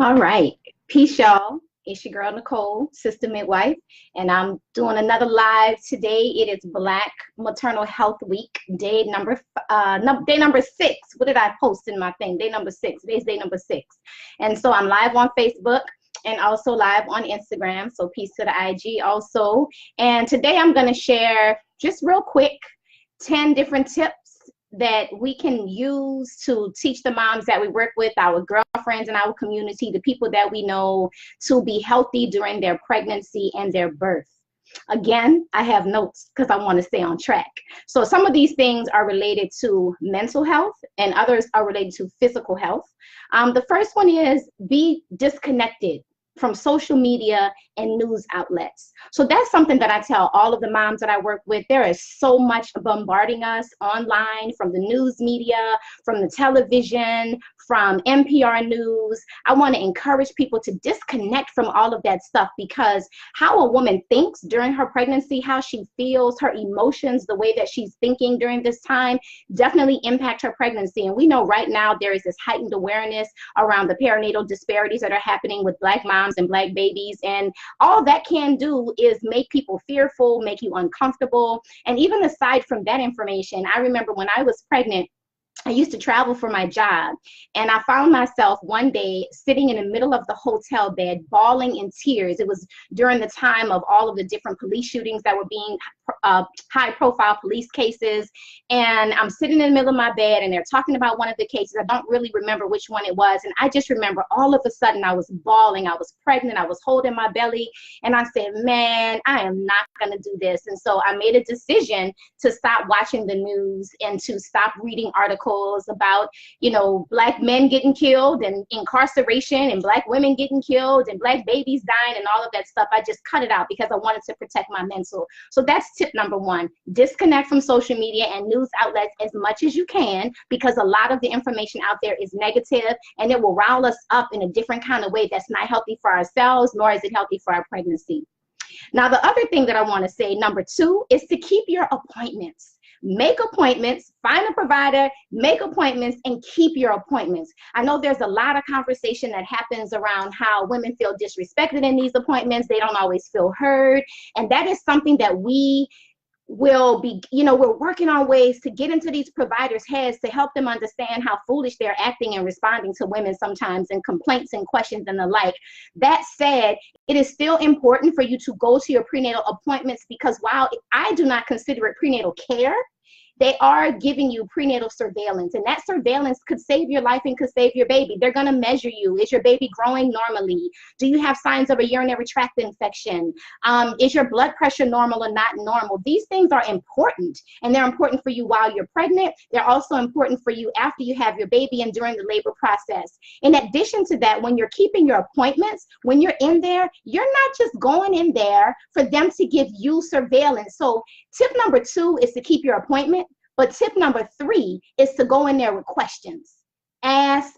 All right. Peace, y'all. It's your girl, Nicole, Sister Midwife, and I'm doing another live today. It is Black Maternal Health Week, day number 6. What did I post in my thing? Day number 6. Today's day number 6. And so I'm live on Facebook and also live on Instagram. So peace to the IG also. And today I'm going to share just real quick 10 different tips that we can use to teach the moms that we work with, our girlfriends in our community, the people that we know, to be healthy during their pregnancy and their birth. Again, I have notes because I want to stay on track. So some of these things are related to mental health and others are related to physical health. The first one is be disconnected from social media and news outlets. So that's something that I tell all of the moms that I work with. There is so much bombarding us online from the news media, from the television, from NPR News. I want to encourage people to disconnect from all of that stuff, because how a woman thinks during her pregnancy, how she feels, her emotions, the way that she's thinking during this time definitely impact her pregnancy. And we know right now there is this heightened awareness around the perinatal disparities that are happening with Black moms and Black babies, and all that can do is make people fearful, make you uncomfortable. And even aside from that information, I remember when I was pregnant, I used to travel for my job, and I found myself one day sitting in the middle of the hotel bed, bawling in tears. It was during the time of all of the different police shootings that were being high-profile police cases, and I'm sitting in the middle of my bed, and they're talking about one of the cases. I don't really remember which one it was, and I just remember all of a sudden I was bawling. I was pregnant. I was holding my belly, and I said, man, I am not going to do this. And so I made a decision to stop watching the news and to stop reading articles about, Black men getting killed and incarceration and Black women getting killed and Black babies dying and all of that stuff. I just cut it out because I wanted to protect my mental. So that's tip number 1. Disconnect from social media and news outlets as much as you can, because a lot of the information out there is negative and it will rile us up in a different kind of way that's not healthy for ourselves, nor is it healthy for our pregnancy. Now, the other thing that I want to say, number 2, is to keep your appointments. Make appointments, find a provider, make appointments, and keep your appointments. I know there's a lot of conversation that happens around how women feel disrespected in these appointments. They don't always feel heard. And that is something that we will be, we're working on ways to get into these providers' heads to help them understand how foolish they're acting and responding to women sometimes, and complaints and questions and the like. That said, it is still important for you to go to your prenatal appointments, because while I do not consider it prenatal care, they are giving you prenatal surveillance, and that surveillance could save your life and could save your baby. They're going to measure you. Is your baby growing normally? Do you have signs of a urinary tract infection? Is your blood pressure normal or not normal? These things are important, and they're important for you while you're pregnant. They're also important for you after you have your baby and during the labor process. In addition to that, when you're keeping your appointments, when you're in there, you're not just going in there for them to give you surveillance. So tip number 2 is to keep your appointment. But tip number 3 is to go in there with questions. Ask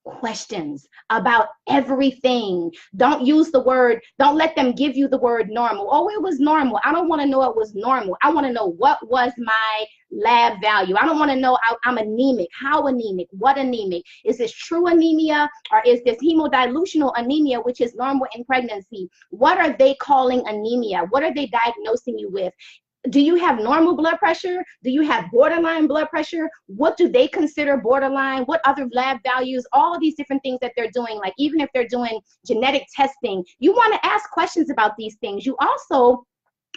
questions about everything. Don't let them give you the word normal. Oh, it was normal. I don't want to know it was normal. I want to know, what was my lab value. I don't want to know I'm anemic. How anemic? What anemic? Is this true anemia, or is this hemodilutional anemia, which is normal in pregnancy? What are they calling anemia? What are they diagnosing you with? Do you have normal blood pressure? Do you have borderline blood pressure? What do they consider borderline? What other lab values? All of these different things that they're doing, like even if they're doing genetic testing, you want to ask questions about these things. You also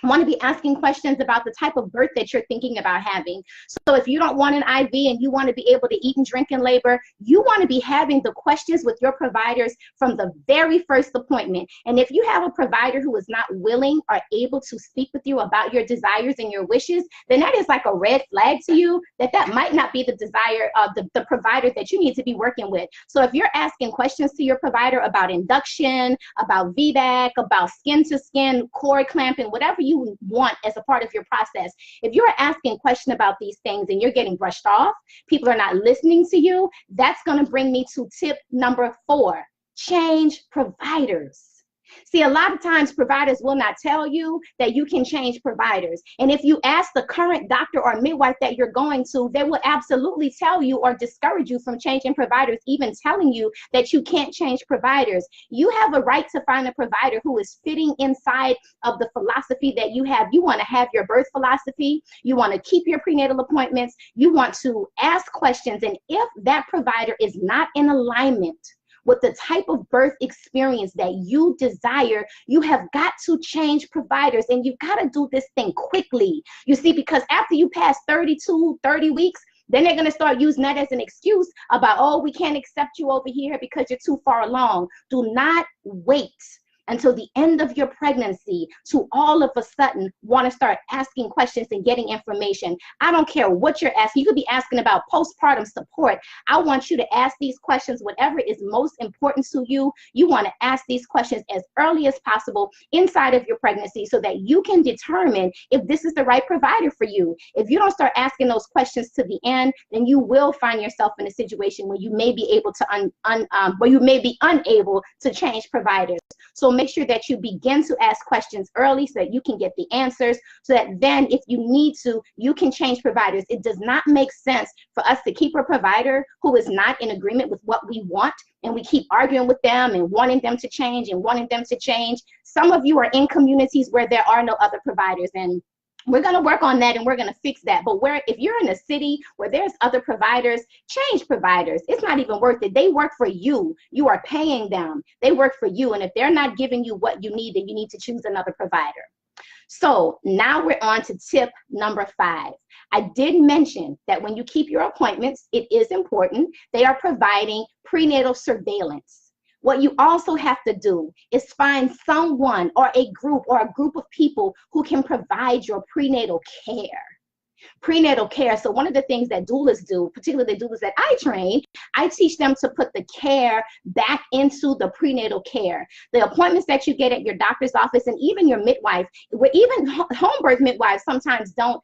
want to be asking questions about the type of birth that you're thinking about having. So if you don't want an IV and you want to be able to eat and drink in labor, you want to be having the questions with your providers from the very first appointment. And if you have a provider who is not willing or able to speak with you about your desires and your wishes, then that is like a red flag to you that might not be the desire of the provider that you need to be working with. So if you're asking questions to your provider about induction, about VBAC, about skin to skin, cord clamping, whatever you want as a part of your process, if you're asking questions about these things and you're getting brushed off, people are not listening to you, that's going to bring me to tip number 4. Change providers. See, a lot of times providers will not tell you that you can change providers. And if you ask the current doctor or midwife that you're going to, they will absolutely tell you or discourage you from changing providers, even telling you that you can't change providers. You have a right to find a provider who is fitting inside of the philosophy that you have. You want to have your birth philosophy. You want to keep your prenatal appointments. You want to ask questions. And if that provider is not in alignment with the type of birth experience that you desire, you have got to change providers, and you've got to do this thing quickly. You see, because after you pass 30 weeks, then they're going to start using that as an excuse about, oh, we can't accept you over here because you're too far along. Do not wait until the end of your pregnancy to all of a sudden want to start asking questions and getting information. I don't care what you're asking. You could be asking about postpartum support. I want you to ask these questions, whatever is most important to you. You want to ask these questions as early as possible inside of your pregnancy so that you can determine if this is the right provider for you. If you don't start asking those questions to the end, then you will find yourself in a situation where you may be able to unable to change providers. So make sure that you begin to ask questions early so that you can get the answers, so that then if you need to, you can change providers. It does not make sense for us to keep a provider who is not in agreement with what we want, and we keep arguing with them and wanting them to change and wanting them to change. Some of you are in communities where there are no other providers, and we're going to work on that and we're going to fix that. But if you're in a city where there's other providers, change providers. It's not even worth it. They work for you. You are paying them. They work for you. And if they're not giving you what you need, then you need to choose another provider. So now we're on to tip number 5. I did mention that when you keep your appointments, it is important. They are providing prenatal surveillance. What you also have to do is find someone or a group of people who can provide your prenatal care. Prenatal care. So one of the things that doulas do, particularly the doulas that I train, I teach them to put the care back into the prenatal care. The appointments that you get at your doctor's office and even your midwife, where even home birth midwives sometimes don't,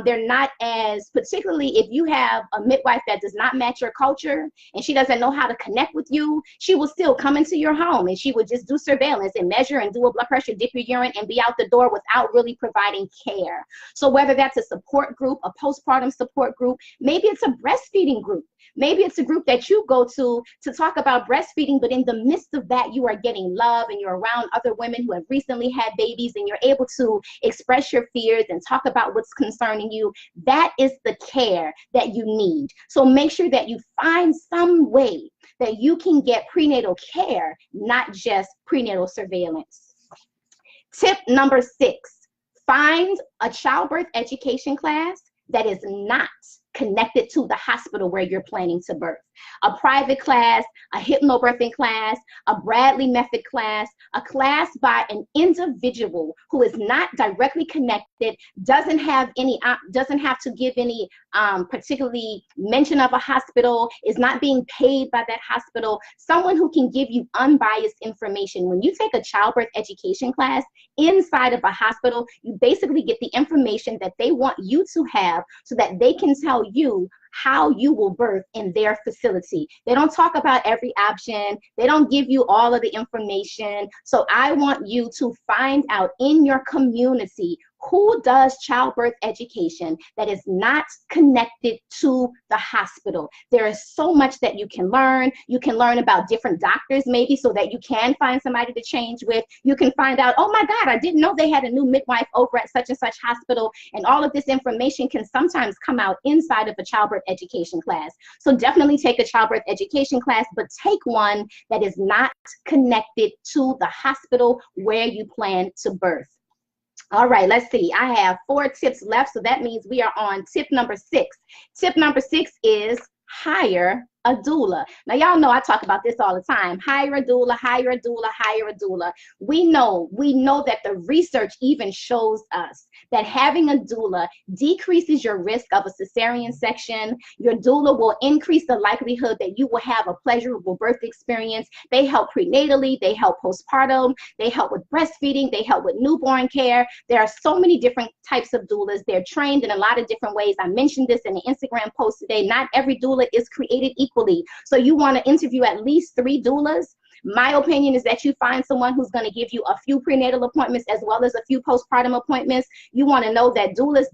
they're not as, particularly if you have a midwife that does not match your culture and she doesn't know how to connect with you, she will still come into your home and she will just do surveillance and measure and do a blood pressure, dip your urine, and be out the door without really providing care. So whether that's a support group, a postpartum support group, maybe it's a breastfeeding group. Maybe it's a group that you go to talk about breastfeeding, but in the midst of that, you are getting love and you're around other women who have recently had babies and you're able to express your fears and talk about what's concerning you. That is the care that you need. So make sure that you find some way that you can get prenatal care, not just prenatal surveillance. Tip number 6, find a childbirth education class that is not connected to the hospital where you're planning to birth. A private class, a hypnobirthing class, a Bradley method class, a class by an individual who is not directly connected, doesn't have to give any particularly mention of a hospital, is not being paid by that hospital, someone who can give you unbiased information. When you take a childbirth education class inside of a hospital, you basically get the information that they want you to have so that they can tell you how you will birth in their facility. They don't talk about every option. They don't give you all of the information. So I want you to find out in your community who does childbirth education that is not connected to the hospital. There is so much that you can learn. You can learn about different doctors maybe so that you can find somebody to change with. You can find out, oh my God, I didn't know they had a new midwife over at such and such hospital. And all of this information can sometimes come out inside of a childbirth education class. So definitely take a childbirth education class, but take one that is not connected to the hospital where you plan to birth. All right, let's see. I have 4 tips left, so that means we are on tip number 6. Tip number 6 is hire a doula. Now, y'all know I talk about this all the time. Hire a doula, hire a doula, hire a doula. We know that the research even shows us that having a doula decreases your risk of a cesarean section. Your doula will increase the likelihood that you will have a pleasurable birth experience. They help prenatally, they help postpartum, they help with breastfeeding, they help with newborn care. There are so many different types of doulas. They're trained in a lot of different ways. I mentioned this in the Instagram post today. Not every doula is created equal. equally. So you want to interview at least 3 doulas. My opinion is that you find someone who's going to give you a few prenatal appointments as well as a few postpartum appointments. You want to know that doulas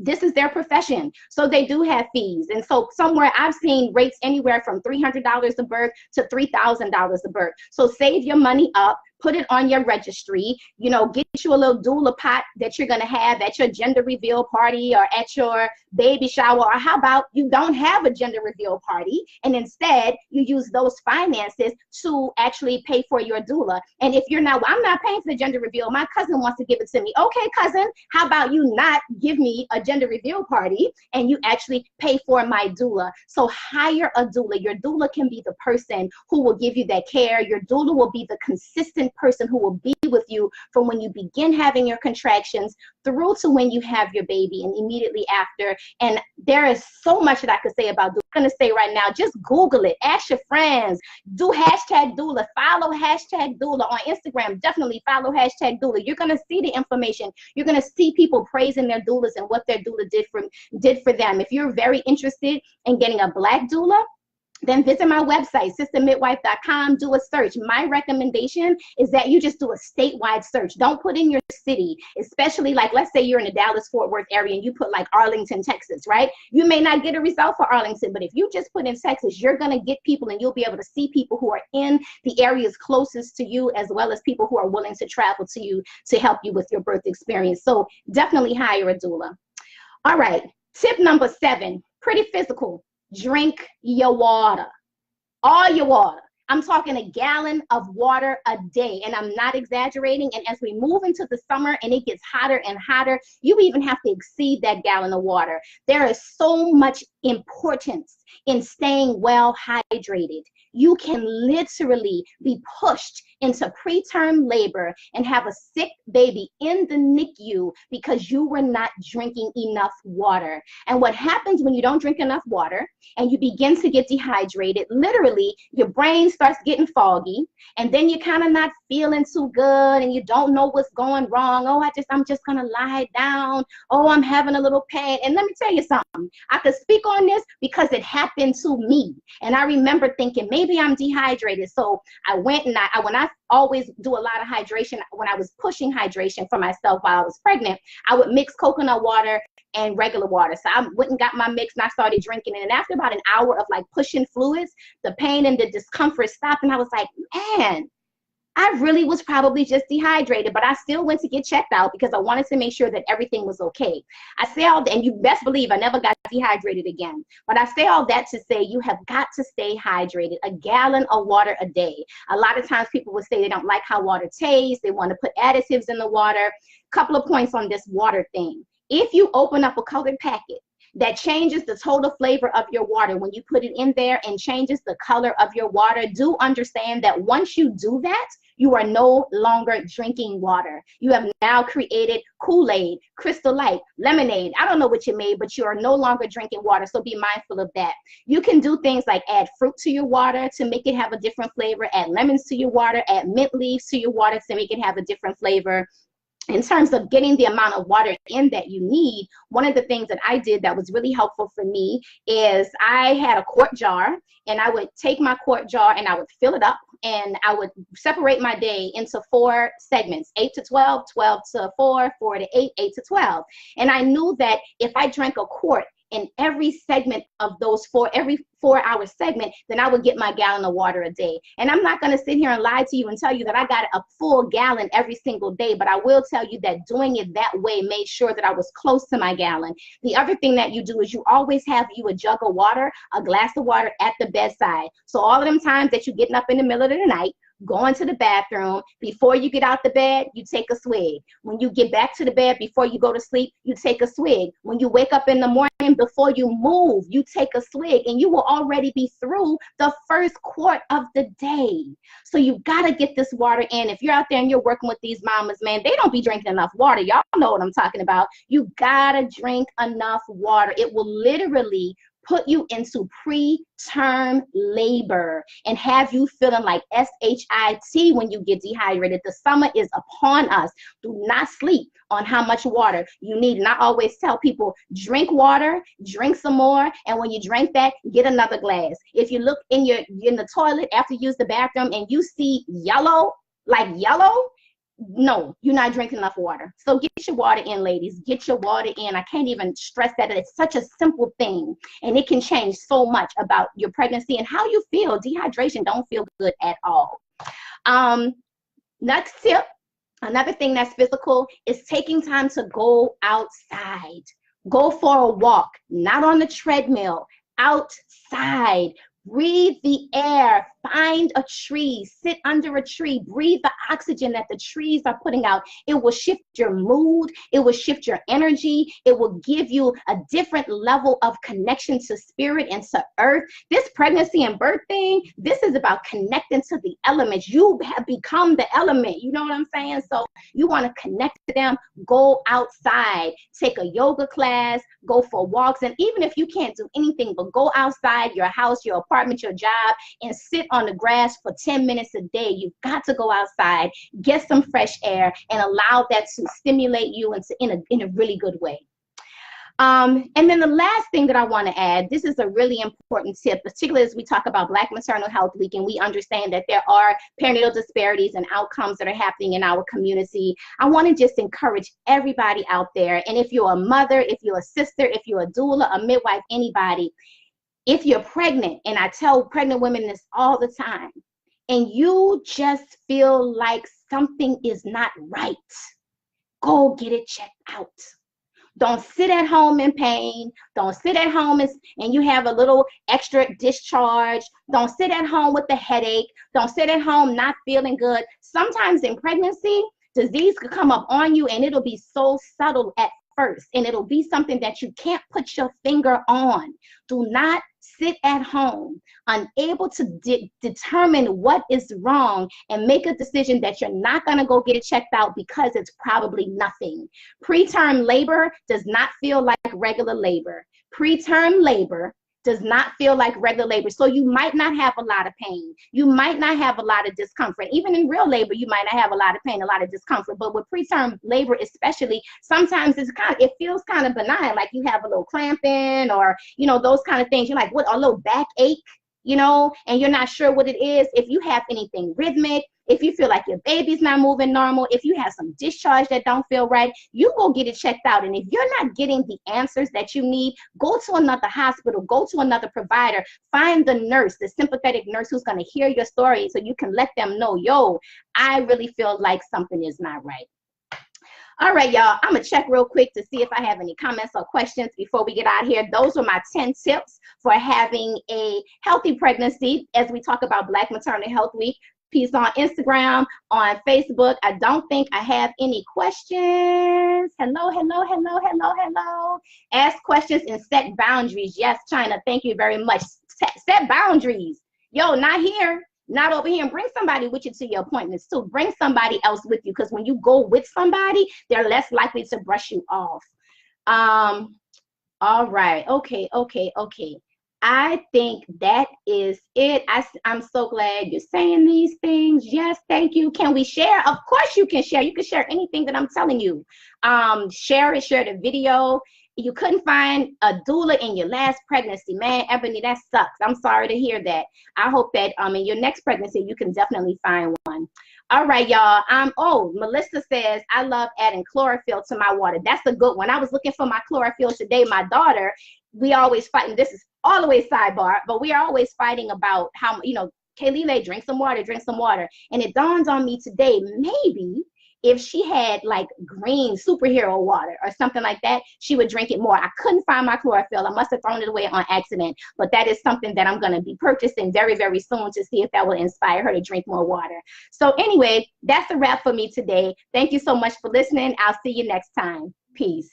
this is their profession, so they do have fees. And so somewhere I've seen rates anywhere from $300 a birth to $3,000 a birth. So save your money up, put it on your registry, you know, get you a little doula pot that you're going to have at your gender reveal party or at your baby shower. Or how about you don't have a gender reveal party and instead you use those finances to actually pay for your doula. And if you're not, well, I'm not paying for the gender reveal, my cousin wants to give it to me. Okay, cousin, how about you not give me a gender reveal party and you actually pay for my doula? So hire a doula. Your doula can be the person who will give you that care. Your doula will be the consistent person who will be with you from when you begin having your contractions through to when you have your baby and immediately after. And there is so much that I could say about doula. I'm going to say right now, just Google it, ask your friends, do hashtag doula, follow hashtag doula on Instagram. Definitely follow hashtag doula. You're going to see the information. You're going to see people praising their doulas and what their doula did for them. If you're very interested in getting a Black doula, then visit my website, sistermidwife.com, do a search. My recommendation is that you just do a statewide search. Don't put in your city, especially like, let's say you're in the Dallas-Fort Worth area and you put like Arlington, Texas, right? You may not get a result for Arlington, but if you just put in Texas, you're gonna get people and you'll be able to see people who are in the areas closest to you as well as people who are willing to travel to you to help you with your birth experience. So definitely hire a doula. All right, tip number 7, pretty physical. Drink your water, all your water. I'm talking a gallon of water a day, and I'm not exaggerating. And as we move into the summer and it gets hotter and hotter, you even have to exceed that gallon of water. There is so much importance in staying well hydrated. You can literally be pushed into preterm labor and have a sick baby in the NICU because you were not drinking enough water. And what happens when you don't drink enough water and you begin to get dehydrated, literally your brain starts getting foggy, and then you're kind of not feeling too good and you don't know what's going wrong. Oh, I'm just gonna lie down. Oh, I'm having a little pain. And let me tell you something. I could speak on this because it happened to me. And I remember thinking, maybe I'm dehydrated. So I went and when I always do a lot of hydration, when I was pushing hydration for myself while I was pregnant, I would mix coconut water and regular water. So I went and got my mix and I started drinking it. And after about an hour of like pushing fluids, the pain and the discomfort stopped. And I was like, man, I really was probably just dehydrated, but I still went to get checked out because I wanted to make sure that everything was okay. I say all that, and you best believe I never got dehydrated again. But I say all that to say you have got to stay hydrated. A gallon of water a day. A lot of times people will say they don't like how water tastes. They want to put additives in the water. Couple of points on this water thing. If you open up a colored packet that changes the total flavor of your water when you put it in there and changes the color of your water, do understand that once you do that, you are no longer drinking water. You have now created Kool-Aid, Crystal Light, lemonade. I don't know what you made, but you are no longer drinking water, so be mindful of that. You can do things like add fruit to your water to make it have a different flavor, add lemons to your water, add mint leaves to your water to make it have a different flavor. In terms of getting the amount of water in that you need, one of the things that I did that was really helpful for me is I had a quart jar, and I would take my quart jar and I would fill it up, and I would separate my day into 4 segments, 8 to 12, 12 to 4, 4 to 8, 8 to 12. And I knew that if I drank a quart in every segment of those every 4-hour segment, then I would get my gallon of water a day. And I'm not going to sit here and lie to you and tell you that I got a full gallon every single day, but I will tell you that doing it that way made sure that I was close to my gallon. The other thing that you do is you always have a jug of water, a glass of water at the bedside. So all of them times that you're getting up in the middle of the night, going to the bathroom, before you get out the bed, you take a swig. When you get back to the bed, before you go to sleep, you take a swig. When you wake up in the morning, before you move, you take a swig, and you will already be through the first quart of the day. So you've got to get this water in. If you're out there and you're working with these mamas, man, they don't be drinking enough water. Y'all know what I'm talking about. You got to drink enough water. It will literally put you into preterm labor and have you feeling like SHIT when you get dehydrated. The summer is upon us. Do not sleep on how much water you need. And I always tell people, drink water, drink some more, and when you drink that, get another glass. If you look in the toilet after you use the bathroom and you see yellow, like yellow, no, you're not drinking enough water. So get your water in, ladies. Get your water in. I can't even stress that. It's such a simple thing, and it can change so much about your pregnancy and how you feel. Dehydration don't feel good at all. Next tip, another thing that's physical is taking time to go outside. Go for a walk, not on the treadmill, outside. Breathe the air, find a tree, sit under a tree, breathe the oxygen that the trees are putting out. It will shift your mood, it will shift your energy, it will give you a different level of connection to spirit and to earth. This pregnancy and birth thing, this is about connecting to the elements. You have become the element, you know what I'm saying? So you want to connect to them, go outside, take a yoga class, go for walks, and even if you can't do anything but go outside your house, your apartment, your job, and sit on the grass for 10 minutes a day. You've got to go outside, get some fresh air, and allow that to stimulate you in a really good way. And then the last thing that I want to add, this is a really important tip, particularly as we talk about Black Maternal Health Week, and we understand that there are perinatal disparities and outcomes that are happening in our community. I want to just encourage everybody out there, and if you're a mother, if you're a sister, if you're a doula, a midwife, anybody, if you're pregnant, and I tell pregnant women this all the time, and you just feel like something is not right, go get it checked out. Don't sit at home in pain. Don't sit at home and you have a little extra discharge. Don't sit at home with a headache. Don't sit at home not feeling good. Sometimes in pregnancy, disease could come up on you and it'll be so subtle at first, and it'll be something that you can't put your finger on. Do not sit at home unable to determine what is wrong and make a decision that you're not going to go get it checked out because it's probably nothing. Preterm labor does not feel like regular labor. Preterm labor does not feel like regular labor. So you might not have a lot of pain. You might not have a lot of discomfort. Even in real labor, you might not have a lot of pain, a lot of discomfort. But with preterm labor especially, sometimes it feels kind of benign, like you have a little clamping or, you know, those kind of things. You're like, what, a little backache, you know, and you're not sure what it is. If you have anything rhythmic, if you feel like your baby's not moving normal, if you have some discharge that don't feel right, you go get it checked out. And if you're not getting the answers that you need, go to another hospital, go to another provider, find the nurse, the sympathetic nurse who's going to hear your story so you can let them know, yo, I really feel like something is not right. All right, y'all, I'm going to check real quick to see if I have any comments or questions before we get out of here. Those are my 10 tips for having a healthy pregnancy as we talk about Black Maternal Health Week. Peace on Instagram, on Facebook. I don't think I have any questions. Hello. Ask questions and set boundaries. Yes, China, thank you very much. Set boundaries. Yo, not here. Not over here. And bring somebody with you to your appointments too. Bring somebody else with you, because when you go with somebody, they're less likely to brush you off. All right. Okay. I think that is it. I'm so glad you're saying these things. Yes, thank you. Can we share? Of course you can share. You can share anything that I'm telling you. Share it, share the video. You couldn't find a doula in your last pregnancy. Man, Ebony, that sucks. I'm sorry to hear that. I hope that in your next pregnancy, you can definitely find one. All right, y'all. Oh, Melissa says, I love adding chlorophyll to my water. That's a good one. I was looking for my chlorophyll today. My daughter, we always fight, and this is all the way sidebar, but we are always fighting about how, you know, Kaylile, drink some water. And it dawned on me today, maybe if she had like green superhero water or something like that, she would drink it more. I couldn't find my chlorophyll. I must have thrown it away on accident, but that is something that I'm going to be purchasing very, very soon to see if that will inspire her to drink more water. So anyway, that's a wrap for me today. Thank you so much for listening. I'll see you next time. Peace.